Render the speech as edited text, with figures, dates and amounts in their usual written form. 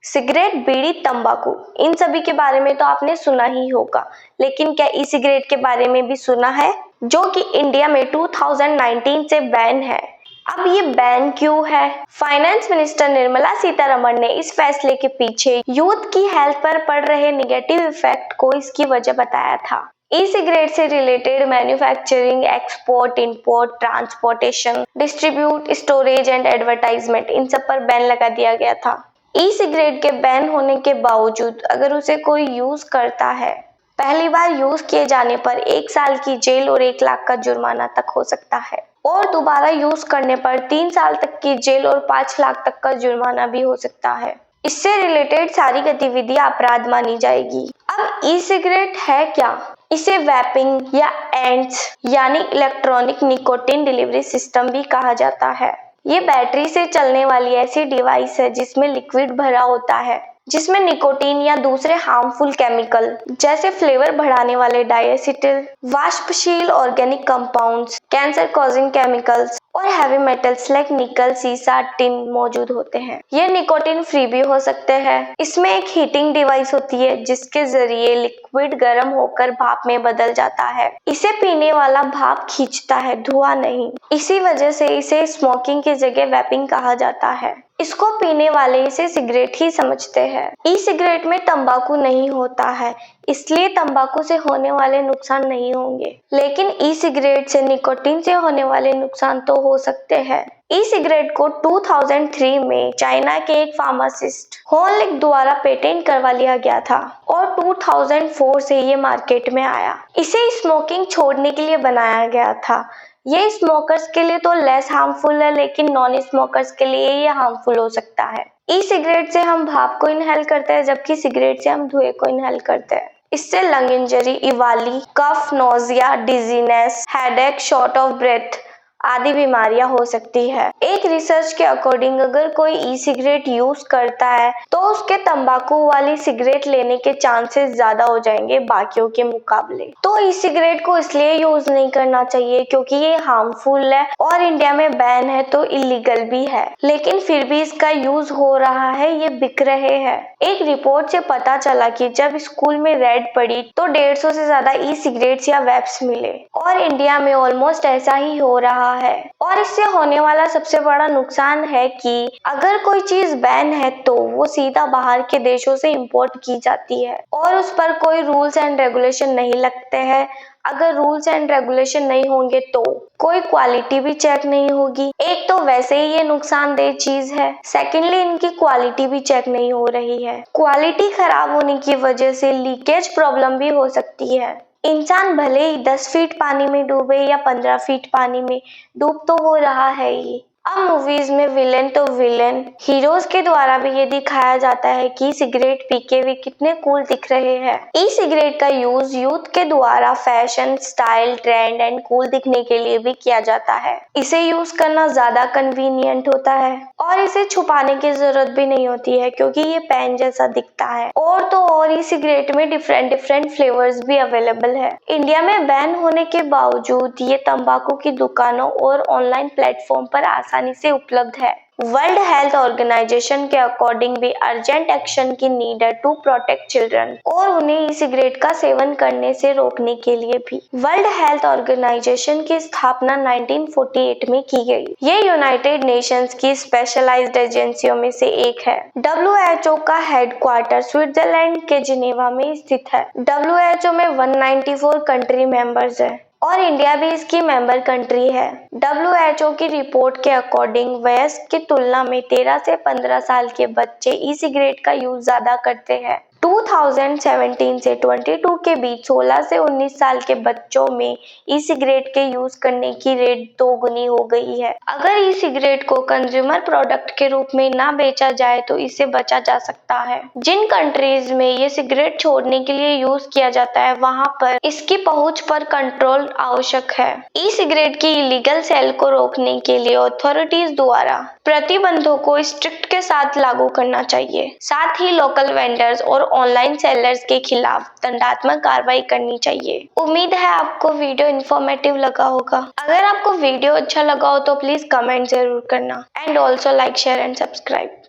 Cigarette, बीड़ी, तंबाकू, इन सभी के बारे में तो आपने सुना ही होगा, लेकिन क्या ई सिगरेट के बारे में भी सुना है, जो कि इंडिया में 2019 से बैन है। अब ये बैन क्यों है? फाइनेंस मिनिस्टर निर्मला सीतारमण ने इस फैसले के पीछे यूथ की हेल्थ पर पड़ रहे निगेटिव इफेक्ट को इसकी वजह बताया था। ई सिगरेट से related manufacturing, export, import, transportation, distribute, storage and advertisement, इन सब पर बैन लगा दिया गया था। ई सिगरेट के बैन होने के बावजूद अगर उसे कोई यूज करता है, पहली बार यूज किए जाने पर 1 साल की जेल और 1 लाख का जुर्माना तक हो सकता है, और दोबारा यूज करने पर 3 साल तक की जेल और 5 लाख तक का जुर्माना भी हो सकता है। इससे रिलेटेड सारी गतिविधियां अपराध मानी जाएगी। अब ई सिगरेट है क्या? इसे वैपिंग या एंड्स यानी इलेक्ट्रॉनिक निकोटिन डिलीवरी सिस्टम भी कहा जाता है। ये बैटरी से चलने वाली ऐसी डिवाइस है जिसमें लिक्विड भरा होता है, जिसमें निकोटीन या दूसरे हार्मफुल केमिकल जैसे फ्लेवर बढ़ाने वाले डाइएसिटिल, वाष्पशील organic compounds, cancer causing chemicals और हैवी मेटल्स लाइक निकल, सीसा, टिन मौजूद होते हैं। ये निकोटीन फ्री भी हो सकते हैं। इसमें एक हीटिंग डिवाइस होती है जिसके जरिए लिक्विड गर्म होकर भाप में बदल जाता है। इसे पीने वाला भाप खींचता है, धुआं नहीं। इसी वजह से इसे स्मोकिंग की जगह वैपिंग कहा जाता है। इसको पीने वाले इसे सिगरेट ही समझते हैं। ई सिगरेट में तंबाकू नहीं होता है, इसलिए तंबाकू से होने वाले नुकसान नहीं होंगे, लेकिन ई सिगरेट से निकोटीन से होने वाले नुकसान तो हो सकते हैं। ई सिगरेट को 2003 में चाइना के एक फार्मासिस्ट होनलिक द्वारा पेटेंट करवा लिया गया था और 2004 से ये मार्केट में आया। इसे स्मोकिंग छोड़ने के लिए बनाया गया था। ये स्मोकर्स के लिए तो लेस हार्मफुल है, लेकिन नॉन स्मोकर्स के लिए ये हार्मफुल हो सकता है। ई सिगरेट से हम भाप को इनहेल करते हैं, जबकि सिगरेट से हम धुएं को इनहेल करते हैं। इससे lung injury, EVALI, cough, nausea, dizziness, headache, short of breath आदि बीमारियां हो सकती है। एक रिसर्च के अकॉर्डिंग अगर कोई ई सिगरेट यूज करता है तो उसके तंबाकू वाली सिगरेट लेने के चांसेस ज्यादा हो जाएंगे बाकियों के मुकाबले। तो ई सिगरेट को इसलिए यूज नहीं करना चाहिए क्योंकि ये हार्मफुल है और इंडिया में बैन है तो इलीगल भी है, लेकिन फिर भी इसका यूज हो रहा है, ये बिक रहे हैं। एक रिपोर्ट से पता चला कि जब स्कूल में रेड पड़ी तो 150 से ज्यादा ई सिगरेट्स या वेप्स मिले, और इंडिया में ऑलमोस्ट ऐसा ही हो रहा है। और इससे होने वाला सबसे बड़ा नुकसान है कि अगर कोई चीज बैन है तो वो सीधा बाहर के देशों से इंपोर्ट की जाती है और उस पर कोई रूल्स एंड रेगुलेशन नहीं लगते हैं। अगर रूल्स एंड रेगुलेशन नहीं होंगे तो कोई क्वालिटी भी चेक नहीं होगी। एक तो वैसे ही ये नुकसानदेह चीज है, सेकेंडली इनकी क्वालिटी भी चेक नहीं हो रही है। क्वालिटी खराब होने की वजह से लीकेज प्रॉब्लम भी हो सकती है। इंसान भले ही 10 फीट पानी में डूबे या 15 फीट पानी में, डूब तो वो रहा है ही। अब मूवीज में विलेन तो विलेन, हीरोज के द्वारा भी ये दिखाया जाता है कि सिगरेट पी के वे कितने कूल दिख रहे हैं। ई सिगरेट का यूज यूथ के द्वारा fashion, style, trend and cool दिखने के लिए भी किया जाता है। इसे यूज करना ज्यादा कन्वीनियंट होता है और इसे छुपाने की जरूरत भी नहीं होती है क्योंकि ये पेन जैसा दिखता है। और तो और ई सिगरेट में डिफरेंट फ्लेवर्स भी अवेलेबल है। इंडिया में बैन होने के बावजूद ये तंबाकू की दुकानों और ऑनलाइन प्लेटफॉर्म पर आसानी से उपलब्ध है। वर्ल्ड हेल्थ ऑर्गेनाइजेशन के अकॉर्डिंग भी अर्जेंट एक्शन की नीड है टू प्रोटेक्ट चिल्ड्रन, और उन्हें ई सिगरेट का सेवन करने से रोकने के लिए भी। वर्ल्ड हेल्थ ऑर्गेनाइजेशन की स्थापना 1948 में की गई। ये यूनाइटेड नेशंस की स्पेशलाइज्ड एजेंसियों में से एक है। WHO का हेडक्वार्टर स्विट्जरलैंड के जिनेवा में स्थित है। WHO में 194 कंट्री मेंबर्स है और इंडिया भी इसकी मेंबर कंट्री है। WHO की रिपोर्ट के अकॉर्डिंग वयस्क की तुलना में 13 से 15 साल के बच्चे ई सिगरेट का यूज ज्यादा करते हैं। 2017 से 22 के बीच 16 से 19 साल के बच्चों में ई सिगरेट के यूज करने की रेट 2 गुनी हो गई है। अगर ई सिगरेट को कंज्यूमर प्रोडक्ट के रूप में ना बेचा जाए तो इससे बचा जा सकता है। जिन कंट्रीज में ये सिगरेट छोड़ने के लिए यूज किया जाता है वहां पर इसकी पहुंच पर कंट्रोल आवश्यक है। ई सिगरेट की इलीगल सेल को रोकने के लिए अथॉरिटीज द्वारा प्रतिबंधों को स्ट्रिक्ट के साथ लागू करना चाहिए। साथ ही लोकल वेंडर्स और ऑनलाइन सेलर्स के खिलाफ दंडात्मक कार्रवाई करनी चाहिए। उम्मीद है आपको वीडियो इन्फॉर्मेटिव लगा होगा। अगर आपको वीडियो अच्छा लगा हो तो प्लीज कमेंट जरूर करना and also like, share and subscribe.